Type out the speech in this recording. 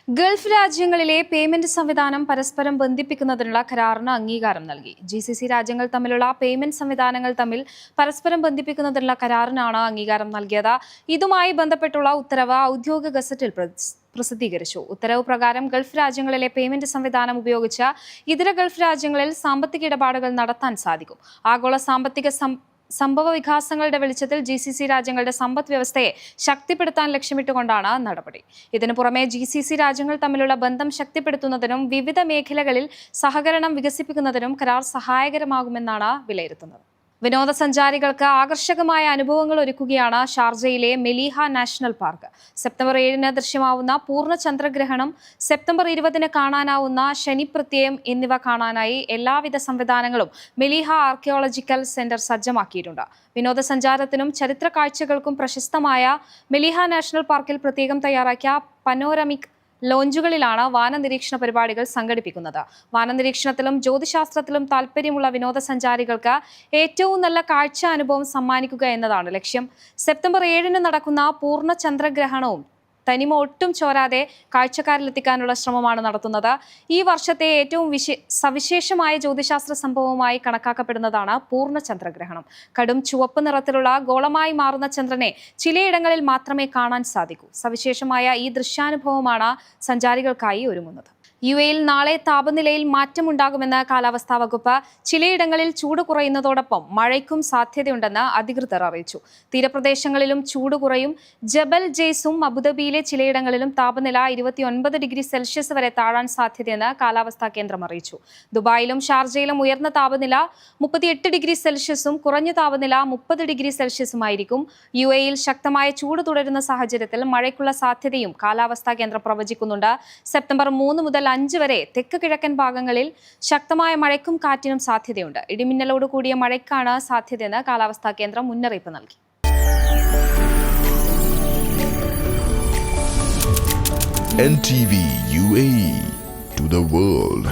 Gulf രാജ്യങ്ങളിലെ payment സംവിധാനം പരസ്പരം ബന്ധിപ്പിക്കുന്നതിനുള്ള കരാറിന് അംഗീകാരം നൽകി. GCC രാജ്യങ്ങൾ തമ്മിലുള്ള പേയ്മെന്റ് സംവിധാനങ്ങൾ തമ്മിൽ പരസ്പരം ബന്ധിപ്പിക്കുന്നതിനുള്ള കരാറിനാണ് അംഗീകാരം നൽകിയത്. ഇതുമായി ബന്ധപ്പെട്ടുള്ള ഉത്തരവ് ഔദ്യോഗിക ഗസറ്റിൽ പ്രസിദ്ധീകരിച്ചു. ഉത്തരവ് പ്രകാരം ഗൾഫ് രാജ്യങ്ങളിലെ പേയ്മെന്റ് സംവിധാനം ഉപയോഗിച്ച് ഇതര ഗൾഫ് രാജ്യങ്ങളിൽ സാമ്പത്തിക ഇടപാടുകൾ നടത്താൻ സാധിക്കും. ആഗോള സാമ്പത്തിക സംഭവ വികാസങ്ങളുടെ വെളിച്ചത്തിൽ GCC രാജ്യങ്ങളുടെ സമ്പദ് വ്യവസ്ഥയെ ശക്തിപ്പെടുത്താൻ ലക്ഷ്യമിട്ടുകൊണ്ടാണ് നടപടി. ഇതിനു പുറമെ GCC രാജ്യങ്ങൾ തമ്മിലുള്ള ബന്ധം ശക്തിപ്പെടുത്തുന്നതിനും വിവിധ മേഖലകളിൽ സഹകരണം വികസിപ്പിക്കുന്നതിനും കരാർ സഹായകരമാകുമെന്നാണ് വിലയിരുത്തുന്നത്. വിനോദസഞ്ചാരികൾക്ക് ആകർഷകമായ അനുഭവങ്ങൾ ഒരുക്കുകയാണ് ഷാർജയിലെ മെലീഹ നാഷണൽ പാർക്ക്. സെപ്റ്റംബർ 7 ദൃശ്യമാവുന്ന പൂർണ്ണ ചന്ദ്രഗ്രഹണം, സെപ്റ്റംബർ 20 കാണാനാവുന്ന ശനിപ്രത്യയം എന്നിവ കാണാനായി എല്ലാവിധ സംവിധാനങ്ങളും മെലീഹ ആർക്കിയോളജിക്കൽ സെന്റർ സജ്ജമാക്കിയിട്ടുണ്ട്. വിനോദസഞ്ചാരത്തിനും ചരിത്ര കാഴ്ചകൾക്കും പ്രശസ്തമായ മെലീഹ നാഷണൽ പാർക്കിൽ പ്രത്യേകം തയ്യാറാക്കിയ പനോരമിക് ലോഞ്ചുകളിലാണ് വാനനിരീക്ഷണ പരിപാടികൾ സംഘടിപ്പിക്കുന്നത്. വാനനിരീക്ഷണത്തിലും ജ്യോതിശാസ്ത്രത്തിലും താൽപ്പര്യമുള്ള വിനോദസഞ്ചാരികൾക്ക് ഏറ്റവും നല്ല കാഴ്ച അനുഭവം സമ്മാനിക്കുക എന്നതാണ് ലക്ഷ്യം. സെപ്റ്റംബർ 7 നടക്കുന്ന പൂർണ്ണ ചന്ദ്രഗ്രഹണവും തനിമ ഒട്ടും ചോരാതെ കാഴ്ചക്കാരിലെത്തിക്കാനുള്ള ശ്രമമാണ് നടത്തുന്നത്. ഈ വർഷത്തെ ഏറ്റവും സവിശേഷമായ ജ്യോതിശാസ്ത്ര സംഭവമായി കണക്കാക്കപ്പെടുന്നതാണ് പൂർണ്ണ ചന്ദ്രഗ്രഹണം. കടും ചുവപ്പ് നിറത്തിലുള്ള ഗോളമായി മാറുന്ന ചന്ദ്രനെ ചിലയിടങ്ങളിൽ മാത്രമേ കാണാൻ സാധിക്കൂ. സവിശേഷമായ ഈ ദൃശ്യാനുഭവമാണ് സഞ്ചാരികൾക്കായി ഒരുങ്ങുന്നത്. UAE നാളെ താപനിലയിൽ മാറ്റമുണ്ടാകുമെന്ന് കാലാവസ്ഥാ വകുപ്പ്. ചിലയിടങ്ങളിൽ ചൂട് കുറയുന്നതോടൊപ്പം മഴയ്ക്കും സാധ്യതയുണ്ടെന്ന് അധികൃതർ അറിയിച്ചു. തീരപ്രദേശങ്ങളിലും ചൂട് കുറയും. ജബൽ ജെയ്സും അബുദാബിയിലെ ചിലയിടങ്ങളിലും താപനില 29 ഡിഗ്രി സെൽഷ്യസ് വരെ താഴാൻ സാധ്യതയെന്ന് കാലാവസ്ഥാ കേന്ദ്രം അറിയിച്ചു. ദുബായിലും ഷാർജയിലും ഉയർന്ന താപനില 38 ഡിഗ്രി സെൽഷ്യസും കുറഞ്ഞ താപനില 30 ഡിഗ്രി സെൽഷ്യസുമായിരിക്കും. UAE ശക്തമായ ചൂട് തുടരുന്ന സാഹചര്യത്തിൽ മഴയ്ക്കുള്ള സാധ്യതയും കാലാവസ്ഥാ കേന്ദ്രം പ്രവചിക്കുന്നുണ്ട്. സെപ്റ്റംബർ 3 മുതൽ 5 വരെ തെക്ക് കിഴക്കൻ ഭാഗങ്ങളിൽ ശക്തമായ മഴയ്ക്കും കാറ്റിനും സാധ്യതയുണ്ട്. ഇടിമിന്നലോട് കൂടിയ മഴയ്ക്കാണ് സാധ്യതയെന്ന് കാലാവസ്ഥാ കേന്ദ്രം മുന്നറിയിപ്പ് നൽകി. NTV UAE to the world.